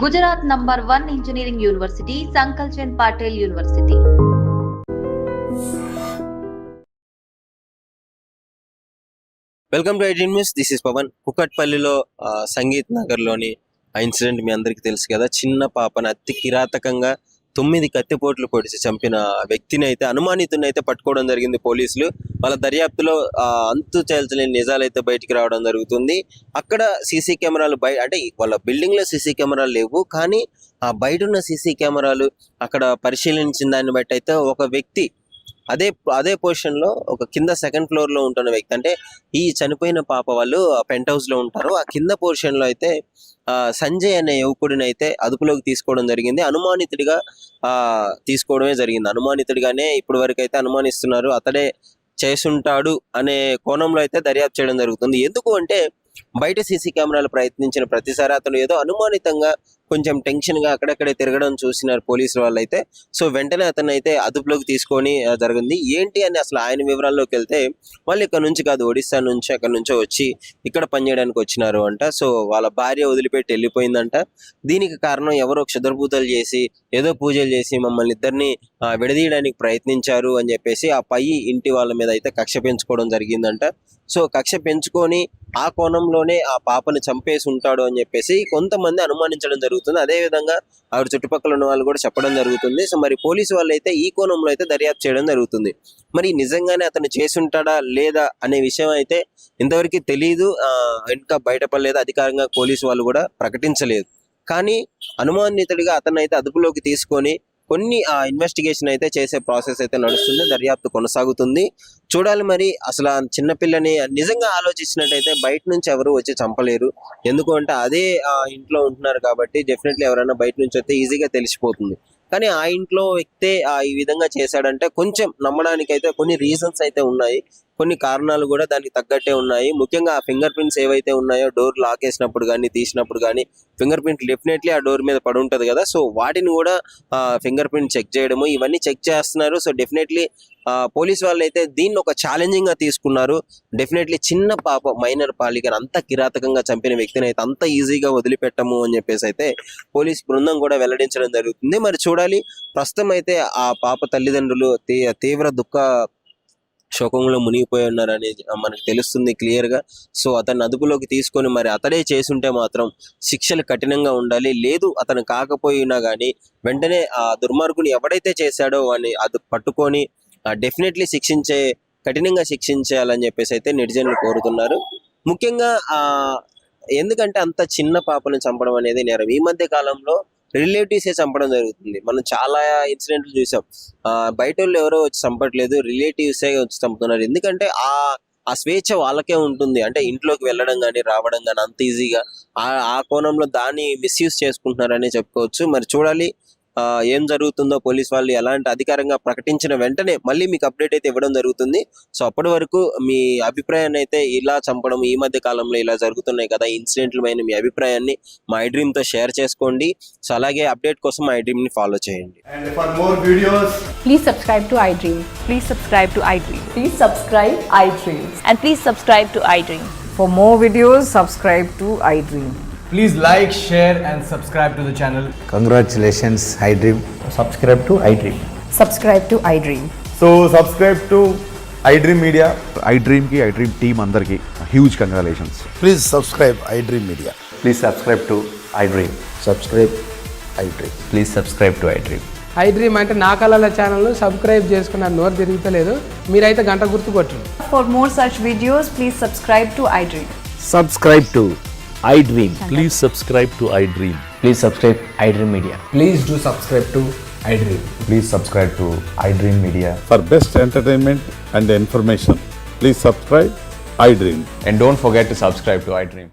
Gujarat #1 Engineering University, Sankalchand Patel University. Welcome to iDream news. This is Pavan. కుకట్పల్లిలో సంగీత్ నగర్లోని ఆ ఇన్సిడెంట్ మీ అందరికీ తెలుసు కదా. చిన్న పాపను అతి కిరాతకంగా 9 కత్తిపోట్లు పొడిచి చంపిన వ్యక్తిని అయితే, అనుమానితుని అయితే పట్టుకోవడం జరిగింది పోలీసులు. వాళ్ళ దర్యాప్తులో అంతు తేల్చలేని నిజాలు అయితే బయటికి రావడం జరుగుతుంది. అక్కడ సీసీ కెమెరాలు అంటే వాళ్ళ బిల్డింగ్ లో సీసీ కెమెరాలు లేవు, కానీ ఆ బయట ఉన్న సీసీ కెమెరాలు అక్కడ పరిశీలించిన దాన్ని బట్టి అయితే ఒక వ్యక్తి అదే పొజిషన్ లో ఒక కింద సెకండ్ ఫ్లోర్ లో ఉంటున్న వ్యక్తి, అంటే ఈ చనిపోయిన పాప వాళ్ళు పెంట్ హౌస్ లో ఉంటారు, ఆ కింద పొజిషన్ లో అయితే సంజయ్ అనే యువకుడిని అయితే అదుపులోకి తీసుకోవడం జరిగింది. అనుమానితుడిగా తీసుకోవడమే జరిగింది. అనుమానితుడిగానే ఇప్పటి వరకు అయితే అనుమానిస్తున్నారు. అతడే చేసుంటాడు అనే కోణంలో అయితే దర్యాప్తు చేయడం జరుగుతుంది. ఎందుకు అంటే బయట సీసీ కెమెరాలు ప్రయత్నించిన ప్రతిసారి అతను ఏదో అనుమానితంగా కొంచెం టెన్షన్ గా అక్కడక్కడే తిరగడం చూసినారు పోలీసుల వాళ్ళు అయితే. సో వెంటనే అతను అయితే అదుపులోకి తీసుకొని జరిగింది. ఏంటి అని అసలు ఆయన వివరాల్లోకి వెళ్తే, వాళ్ళు ఇక్కడ నుంచి కాదు, ఒడిస్సా నుంచి అక్కడ నుంచో వచ్చి ఇక్కడ పనిచేయడానికి వచ్చినారు అంట. సో వాళ్ళ భార్య వదిలిపెట్టి వెళ్ళిపోయిందంట. దీనికి కారణం ఎవరో క్షుద్రపూజలు చేసి ఏదో పూజలు చేసి మమ్మల్ని ఇద్దరిని విడదీయడానికి ప్రయత్నించారు అని చెప్పేసి ఆ పై ఇంటి వాళ్ళ మీద అయితే కక్ష పెంచుకోవడం జరిగిందంట. సో కక్ష పెంచుకొని ఆ కోణంలోనే ఆ పాపను చంపేసి ఉంటాడు అని చెప్పేసి కొంతమంది అనుమానించడం జరుగుతుంది. అదే విధంగా ఆవిడ చుట్టుపక్కల ఉన్న వాళ్ళు కూడా చెప్పడం జరుగుతుంది. సో మరి పోలీసు వాళ్ళు అయితే ఈ కోణంలో అయితే దర్యాప్తు చేయడం జరుగుతుంది. మరి నిజంగానే అతను చేసుంటాడా లేదా అనే విషయం అయితే ఇంతవరకు తెలియదు, ఇంకా బయటపడలేదు. అధికారంగా పోలీసు వాళ్ళు కూడా ప్రకటించలేదు. కానీ అనుమానితుడిగా అతను అయితే అదుపులోకి తీసుకొని కొన్ని ఇన్వెస్టిగేషన్ అయితే చేసే ప్రాసెస్ అయితే నడుస్తుంది. దర్యాప్తు కొనసాగుతుంది. చూడాలి మరి అసలు ఆ చిన్నపిల్లని నిజంగా ఆలోచించినట్టయితే బయట నుంచి ఎవరు వచ్చి చంపలేరు. ఎందుకు అంటే అదే ఇంట్లో ఉంటున్నారు కాబట్టి డెఫినెట్లీ ఎవరైనా బయట నుంచి వస్తే ఈజీగా తెలిసిపోతుంది. కానీ ఆ ఇంట్లో వ్యక్తే ఈ విధంగా చేశాడంటే కొంచెం నమ్మడానికి అయితే కొన్ని రీజన్స్ అయితే ఉన్నాయి, కొన్ని కారణాలు కూడా దానికి తగ్గట్టే ఉన్నాయి. ముఖ్యంగా ఆ ఫింగర్ ప్రింట్స్ ఏవైతే ఉన్నాయో, డోర్ లాక్ వేసినప్పుడు కానీ తీసినప్పుడు కానీ ఫింగర్ ప్రింట్ డెఫినెట్లీ ఆ డోర్ మీద పడి ఉంటుంది కదా. సో వాటిని కూడా ఫింగర్ ప్రింట్ చెక్ చేయడము ఇవన్నీ చెక్ చేస్తున్నారు. సో డెఫినెట్లీ పోలీస్ వాళ్ళు అయితే దీన్ని ఒక ఛాలెంజింగ్ గా తీసుకున్నారు. డెఫినెట్లీ చిన్న పాప, మైనర్ బాలికను అంత కిరాతకంగా చంపిన వ్యక్తిని అయితే అంత ఈజీగా వదిలిపెట్టము అని చెప్పేసి అయితే పోలీస్ బృందం కూడా వెల్లడించడం జరుగుతుంది. మరి చూడాలి. ప్రస్తుతం అయితే ఆ పాప తల్లిదండ్రులు తీవ్ర దుఃఖ శోకంలో మునిగిపోయి ఉన్నారనేది మనకు తెలుస్తుంది క్లియర్ గా. సో అతన్ని అదుపులోకి తీసుకొని మరి అతడే చేసుంటే మాత్రం శిక్షలు కఠినంగా ఉండాలి. లేదు అతను కాకపోయినా కానీ వెంటనే ఆ దుర్మార్గుని ఎవడైతే చేశాడో వాడిని అది పట్టుకొని డెఫినెట్లీ కఠినంగా శిక్షించాలని చెప్పేసి అయితే నెటిజన్లు కోరుతున్నారు. ముఖ్యంగా ఎందుకంటే అంత చిన్న పాపను చంపడం అనేది నేరం. ఈ మధ్య కాలంలో రిలేటివ్సే చంపడం జరుగుతుంది. మనం చాలా ఇన్సిడెంట్లు చూసాం. బయట వాళ్ళు ఎవరో వచ్చి చంపట్లేదు, రిలేటివ్సే వచ్చి చంపుతున్నారు. ఎందుకంటే ఆ స్వేచ్ఛ వాళ్ళకే ఉంటుంది. అంటే ఇంట్లోకి వెళ్ళడం కానీ రావడం కానీ అంత ఈజీగా ఆ కోణంలో దాన్ని మిస్యూజ్ చేసుకుంటున్నారని చెప్పుకోవచ్చు. మరి చూడాలి ఏం జరుగుతుందో. పోలీస్ వాళ్ళు ఎలాంటి అధికారంగా ప్రకటించిన వెంటనే మళ్ళీ మీకు అప్డేట్ అయితే ఇవ్వడం జరుగుతుంది. సో అప్పటి వరకు మీ అభిప్రాయాన్ని అయితే, ఇలా చంపడం ఈ మధ్య కాలంలో ఇలా జరుగుతున్నాయి కదా ఇన్సిడెంట్ల పైన మీ అభిప్రాయాన్ని మా ఐడ్రీమ్ తో షేర్ చేసుకోండి. సో అలాగే అప్డేట్ కోసం మా ఐడ్రీమ్ ని ఫాలో చేయండి. And for more videos, please subscribe to iDream. Please subscribe to iDream. Please subscribe iDream. And please subscribe to iDream. For more videos, subscribe to iDream. please like, share and subscribe to the channel. Congratulations, iDream. Subscribe to iDream. Subscribe to iDream. So subscribe to iDream Media. iDream ki iDream team andarki huge congratulations. Please subscribe iDream Media. Please subscribe to iDream. Subscribe iDream. Please subscribe to iDream. iDream అంటే నా కళల channel subscribe చేసుకున్న నోరు తిరుగుతలేదు, మీరైతే గంట గుర్తు కొట్టండి. For more such videos, please subscribe to iDream. Subscribe to iDream. Please subscribe to iDream. Please subscribe iDream Media. Please do subscribe to iDream. Please subscribe to iDream Media. For best entertainment and information, please subscribe iDream. And don't forget to subscribe to iDream.